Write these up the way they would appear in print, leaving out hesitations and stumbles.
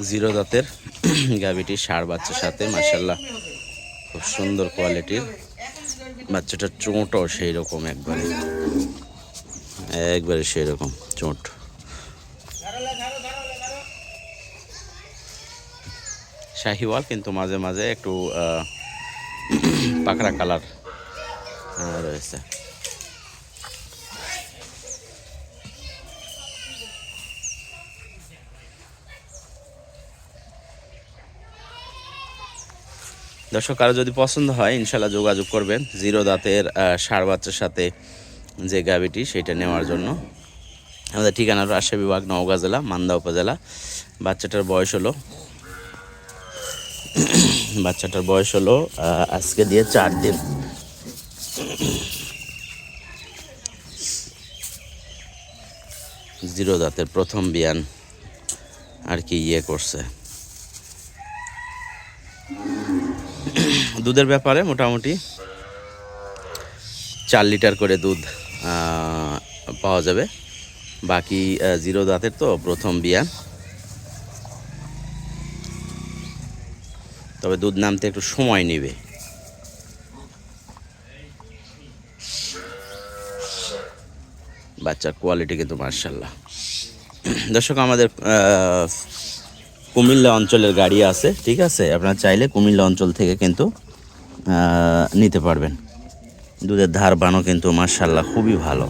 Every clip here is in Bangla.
জিরো দাঁতের গাভীটি ষাঁড় বাচ্চার সাথে মাশাআল্লাহ খুব সুন্দর কোয়ালিটির। বাচ্চাটার চোঁটও সেই রকম একবারে একবারে সেই রকম চোঁট। শাহিওয়াল কিন্তু মাঝে মাঝে একটু পাকড়া কালার রয়েছে। দর্শক কারো যদি পছন্দ হয় ইনশাল্লাহ যোগাযোগ করবেন জিরো দাঁতের ষাঁড় বাচ্চার সাথে যে গাভীটি সেটা নেওয়ার জন্য। আমাদের ঠিকানা রাজশাহী বিভাগ, নওগাঁ জেলা, মান্দা উপজেলা। বাচ্চাটার বয়স হলো আজকে দিয়ে 4 দিন। জিরো দাঁতের প্রথম বিয়ান আর কি করছে। দুধের ব্যাপারে মোটামুটি 4 লিটার করে দুধ পাওয়া যাবে। বাকি জিরো দাঁতের তো প্রথম বিয়ান, তবে দুধ নামতে একটু সময় নেবে। বাচ্চার কোয়ালিটি কিন্তু মাশাআল্লাহ। দর্শক আমাদের কুমিল্লা অঞ্চলের গাড়ি আছে, ঠিক আছে, আপনারা চাইলে কুমিল্লা অঞ্চল থেকে কিন্তু নিতে পারবেন। দুধের ধার বানও কিন্তু মাশাআল্লাহ খুবই ভালো।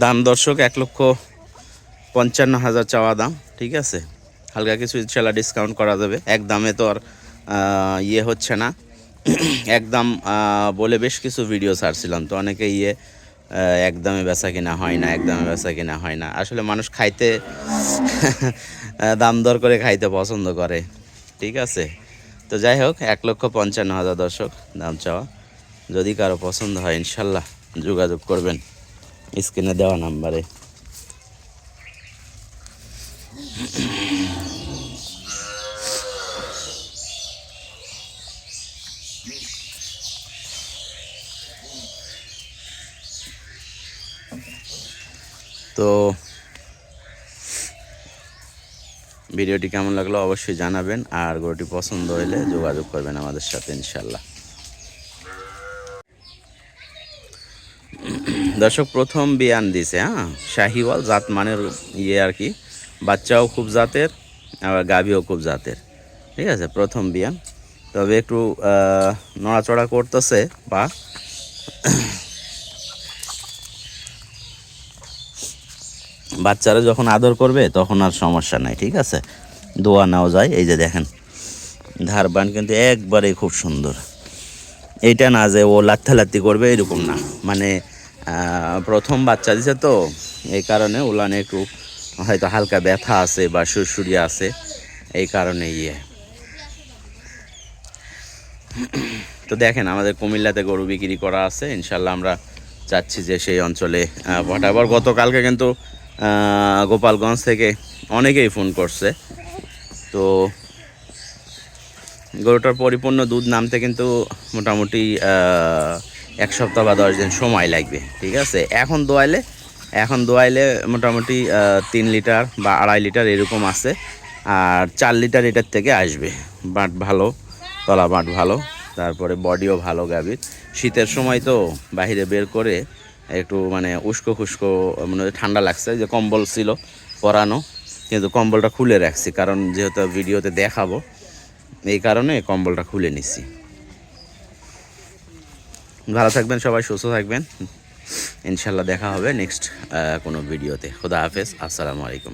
দাম দর্শক 1,55,000 চাওয়া দাম, ঠিক আছে। হালকা কিছু ইনশাল্লাহ ডিসকাউন্ট করা যাবে। এক দামে তো আর হচ্ছে না। একদম বলে বেশ কিছু ভিডিও ছাড়ছিলাম, তো অনেকে একদমে বেচা কিনা হয় না, একদমে বেচা কিনা হয় না। আসলে মানুষ খাইতে দাম দর করে খাইতে পছন্দ করে, ঠিক আছে। তো যাই হোক 1,55,000 দর্শক দাম চাওয়া। যদি কারো পছন্দ হয় ইনশাল্লাহ যোগাযোগ করবেন স্ক্রিনে দেওয়া নাম্বারে। তো ভিডিওটি কেমন লাগলো অবশ্যই জানাবেন, আর গরুটি পছন্দ হলে যোগাযোগ করবেন আমাদের সাথে ইনশাল্লাহ। দর্শক প্রথম বিয়ান দিছে, শাহিওয়াল জাত মানের আর কি। বাচ্চাও খুব জাতের, আবার গাভীও খুব জাতের, ঠিক আছে। প্রথম বিয়ান, তবে একটু নড়াচড়া করতেছে বা বাচ্চারা যখন আদর করবে তখন আর সমস্যা নাই, ঠিক আছে। দোয়া নেওয়া যায়। এই যে দেখেন ধারবান কিন্তু একবারে খুব সুন্দর। এইটা না যে ও লাত্থালাত্তি করবে এরকম না, মানে প্রথম বাচ্চা দিছে তো এই কারণে ওলানে একটু হয়তো হালকা ব্যথা আছে বা সুরসুরি আছে, এই কারণে তো দেখেন আমাদের কুমিল্লাতে গরু বিক্রি করা আছে ইনশাল্লাহ। আমরা চাচ্ছি যে সেই অঞ্চলে পাঠাবার। গতকালকে কিন্তু গোপালগঞ্জ থেকে অনেকেই ফোন করছে। তো গরুটার পরিপূর্ণ দুধ নামতে কিন্তু মোটামুটি 1 সপ্তাহ বা 10 দিন সময় লাগবে, ঠিক আছে। এখন দোয়াইলে মোটামুটি 3 লিটার বা 2.5 লিটার এরকম আছে, আর 4 লিটার এটার থেকে আসবে। বাট ভালো, তলা বাট ভালো, তারপরে বডিও ভালো গাভীর। শীতের সময় তো বাইরে বের করে একটু মানে উস্কো খুস্কো মানে ঠান্ডা লাগছে, যে কম্বল ছিল পরানো, কিন্তু কম্বলটা খুলে রাখছি, কারণ যেহেতু ভিডিওতে দেখাবো এই কারণে কম্বলটা খুলে নিচ্ছি। ভালো থাকবেন সবাই, সুস্থ থাকবেন, ইনশাল্লাহ দেখা হবে নেক্সট কোনো ভিডিওতে। খোদা হাফেজ, আসসালামু আলাইকুম।